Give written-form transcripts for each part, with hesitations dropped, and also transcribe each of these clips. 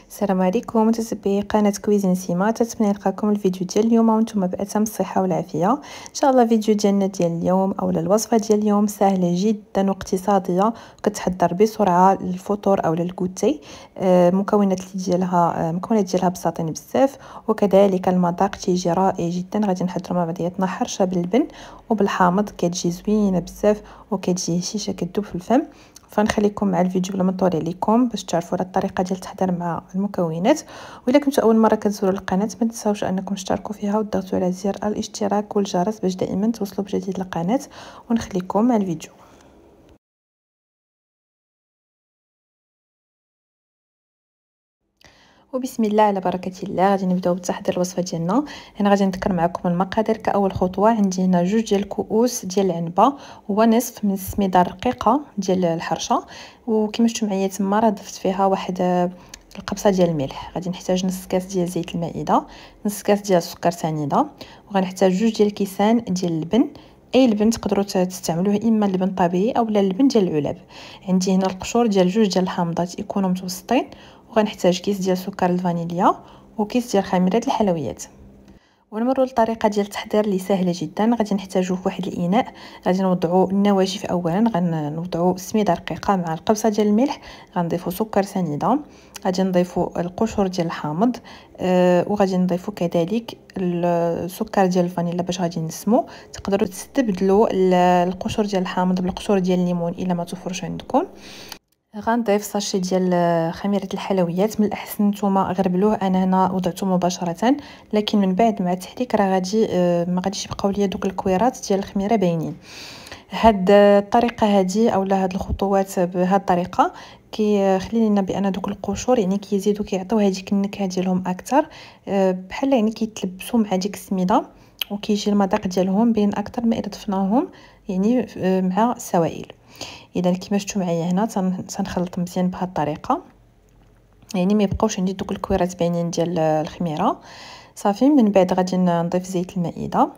السلام عليكم متتبعي قناه كويزين سيما. تتمنى نلقاكم الفيديو ديال اليوم وانتم بأتم الصحه والعافيه. ان شاء الله الفيديو ديالنا ديال اليوم اولا الوصفه ديال اليوم سهله جدا واقتصاديه، كتحضر بسرعه للفطور او للكوتي. المكونات ديالها بساطين بزاف، وكذلك المذاق تيجي رائع جدا. غادي نحضروا مع بعضياتنا حرشه باللبن وبالحامض، كتجي زوينه بزاف وكتجي هشيشه كتذوب في الفم. فنخليكم مع الفيديو بلا ما نطول عليكم باش تعرفوا على الطريقه ديال التحضير مع المكونات. والا كنتوا اول مره كتزوروا القناه ما تنساوش انكم تشتركوا فيها وتضغطوا على زر الاشتراك والجرس باش دائما توصلوا بجديد القناه. ونخليكم مع الفيديو. وبسم الله على بركه الله غادي نبداو بتحضير الوصفه ديالنا. هنا غادي نذكر معكم المقادير. كاول خطوه عندي هنا 2 ديال الكؤوس ديال العنبه ونصف من السميده الرقيقه ديال الحرشه، وكما شفتوا معايا تما راه ضفت فيها واحد القبصه ديال الملح. غادي نحتاج نص كاس ديال زيت المائده، نص كاس ديال السكر سنيده، وغنحتاج 2 ديال الكيسان ديال اللبن. اي لبن تقدروا تستعملوه، اما اللبن الطبيعي اولا اللبن ديال العلب. عندي هنا القشور ديال 2 ديال الحامضات يكونوا متوسطين، وغنحتاج كيس ديال سكر الفانيليا وكيس ديال خميره الحلويات. ونمروا للطريقه ديال التحضير اللي سهله جدا. غادي نحتاجوا في واحد الاناء غادي نوضعوا النواشف. اولا غنوضعوا سميده رقيقه مع القبصه ديال الملح، غنضيفوا سكر سنيده، غادي نضيفوا القشور ديال الحامض، وغادي نضيفوا كذلك السكر ديال الفانيلا باش غادي نسمو. تقدروا تستبدلوا القشور ديال الحامض بالقشور ديال الليمون الا ما توفرش عندكم. غنضيف ساشي ديال خميره الحلويات. من الاحسن نتوما غربلوه، انا هنا وضعته مباشره، لكن من بعد مع التحريك راه غادي ما غاديش يبقاو ليا دوك الكويرات ديال الخميره باينين. هاد الطريقه هذه اولا هاد الخطوات بهاد الطريقه كيخلي لنا بان دوك القشور يعني كيزيدوا كيعطيو هذيك النكهه ديالهم اكثر، بحال يعني كيتلبسوا مع ديك السميده، وكيجي المذاق ديالهم باين اكثر ما اذا ضفناهم يعني مع السوائل. اذا كما شفتوا معايا هنا تنخلط مزيان بهذه الطريقه، يعني ما يبقاوش عندي دوك الكويرات باينين ديال الخميره. صافي من بعد غادي نضيف زيت المائده،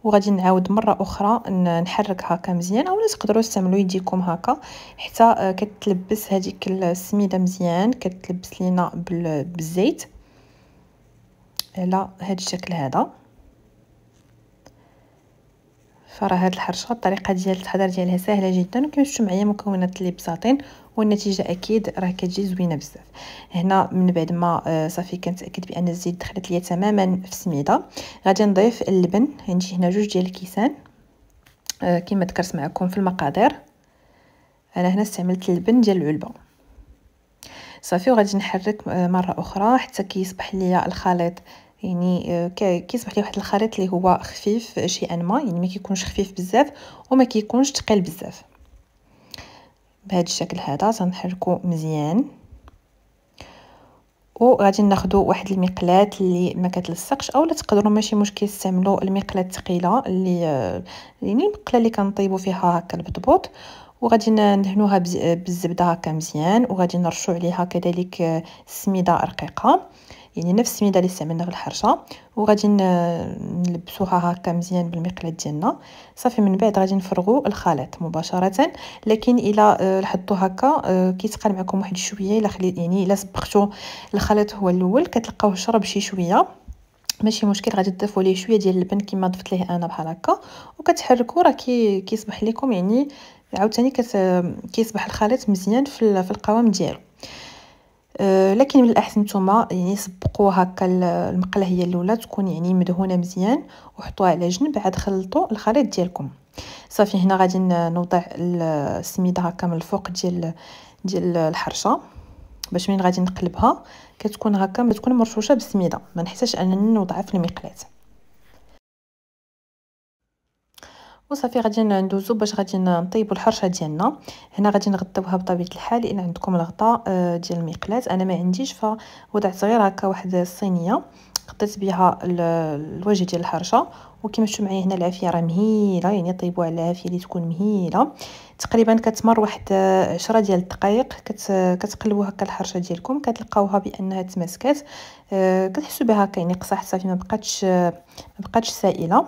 وغادي نعاود مره اخرى نحرك هكا مزيان، اولا تقدروا تستعملوا يديكم هكا حتى كتلبس هذيك السميده مزيان، كتلبس لينا بالزيت على هذا الشكل هذا. فراه هاد الحرشه الطريقه ديال التحضير ديالها سهله جدا، وكما شفتوا معايا مكونات اللي بساطين، والنتيجه اكيد راه كتجي زوينه بزاف. هنا من بعد ما صافي كنتاكد بان الزيت دخلت ليا تماما في السميده، غادي نضيف اللبن. عندي هنا 2 ديال الكيسان كما ذكرت معكم في المقادير. انا هنا استعملت اللبن ديال العلبه. صافي وغادي نحرك مره اخرى حتى كيصبح ليا الخليط، يعني كيصبح لي واحد الخليط اللي هو خفيف شيئا ما، يعني ما كيكونش خفيف بزاف وما كيكونش ثقيل بزاف. بهذا الشكل هذا تنحركو مزيان، وغادي ناخذوا واحد المقلاة اللي ما كتلصقش، اولا تقدروا ماشي مشكل تستعملوا المقلاة الثقيله اللي يعني المقله اللي كنطيبوا فيها هكا البطبوط، وغادي ندهنوها بالزبده هكا مزيان، وغادي نرشوا عليها كذلك سميده رقيقه، يعني نفس السميده اللي استعملنا في الحرشه، وغادي نلبسوها هكا مزيان بالمقلاة ديالنا. صافي من بعد غادي نفرغوا الخليط مباشره. لكن الا لاحظتوا هكا كيتقال معكم واحد شويه، الا خليت يعني الا سبقتوا الخليط هو الاول كتلقاوه شرب شي شويه، ماشي مشكل، غادي تضيفوا ليه شويه ديال اللبن كما ضفت ليه انا بحال هكا، وكتحركوا راه كيصبح لكم يعني عاوتاني كيصبح الخليط مزيان في القوام ديالو. لكن من الاحسن نتوما يعني سبقوا هكا المقله هي الاولى تكون يعني مدهونه مزيان، وحطوها على جنب، عاد خلطوا الخليط ديالكم. صافي هنا غادي نوضع السميده هكا من الفوق ديال الحرشه، باش من غادي نقلبها كتكون هكا تكون مرشوشه بالسميده، ما نحتاجش انني نوضعها في المقلاة. وصافي غادي ندوزو باش غادي نطيبوا الحرشه ديالنا. هنا غادي نغطيوها بطبيعه الحال ان عندكم الغطاء ديال المقلاة. انا ما عنديش، فوضعت غير هكا واحد الصينيه غطيت بها الوجه ديال الحرشه. وكما شفتوا معايا هنا العافيه راه مهيله، يعني طيبوها على العافيه اللي تكون مهيله، تقريبا كتمر واحد 10 ديال الدقائق. كتقلبوا هكا الحرشه ديالكم كتلقاوها بانها تماسكات، كتحسوا بها هكا يعني قصحت، صافي ما بقاتش سائله.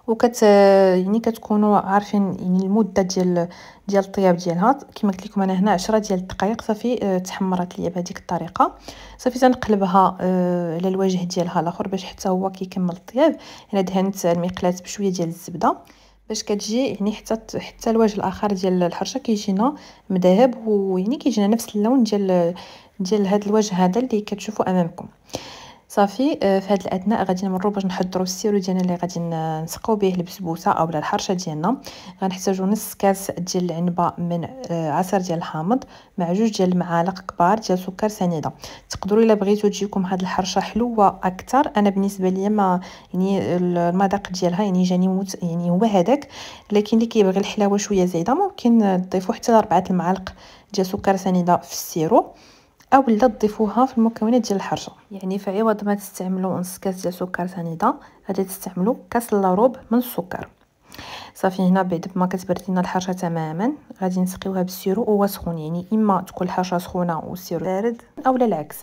يعني كتكونوا عارفين يعني المده ديال الطياب ديالها. كما قلت لكم انا هنا 10 ديال الدقائق صافي تحمرت ليا بهذيك الطريقه. صافي تنقلبها على الوجه ديالها الاخر باش حتى هو كيكمل الطياب. انا دهنت المقلاة بشويه ديال الزبده باش كتجي يعني حتى الوجه الاخر ديال الحرشه كيجينا مذهب، ويعني كيجينا نفس اللون ديال هذا الوجه هذا اللي كتشوفوا امامكم. صافي في هذا الاثناء غادي نمروا باش نحضروا السيرو ديالنا اللي غادي نسقوا به البسبوسه او الحرشه ديالنا. غنحتاجوا نص كاس ديال العنبه من عصير ديال الحامض مع 2 ديال المعالق كبار ديال سكر سنيده. تقدروا الا بغيتوا تجيكم هذه الحرشه حلوه اكثر، انا بالنسبه لي ما يعني المذاق ديالها يعني جاني يعني هو هذاك، لكن اللي كيبغي الحلاوه شويه زايده ممكن تضيفوا حتى 4 المعالق ديال سكر سنيده في السيرو، او لا تضيفوها في المكونات ديال الحرشه. يعني في عوض ما تستعملوا نص كاس ديال سكر سنيده غادي تستعملوا كاس الا ربع من السكر. صافي هنا بعد ما كتبرد لنا الحرشه تماما غادي نسقيوها بالسيرو وهو سخون، يعني اما تكون الحرشه سخونه والسيرو بارد اولا العكس،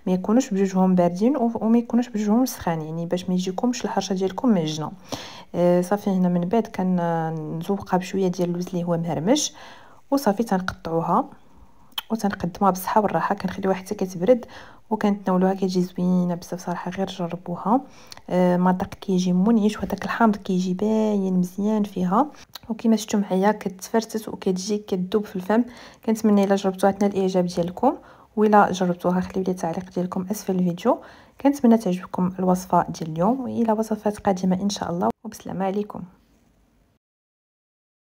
ما يكونوش بجوجهم باردين وما يكونوش بجوجهم سخان، يعني باش ما يجيكمش الحرشه ديالكم معجنه. صافي هنا من بعد كنزوقها بشويه ديال اللوز اللي هو مهرمش، وصافي تنقطعوها وتنقدموها بالصحه والراحه. كنخليوها حتى كتبرد وكنتناولوها، كتجي زوينه بزاف صراحه، غير جربوها. مذاق كيجي منعش وهداك الحامض كيجي باين مزيان فيها، وكما شفتوا معايا كتفرتت وكتجي كتذوب في الفم. كنتمنى الا جربتوها تنال الاعجاب ديالكم، وإلا جربتوها خليو لي التعليق ديالكم اسفل الفيديو. كنتمنى تعجبكم الوصفه ديال اليوم، والى وصفات قادمه ان شاء الله، وبسلامه عليكم.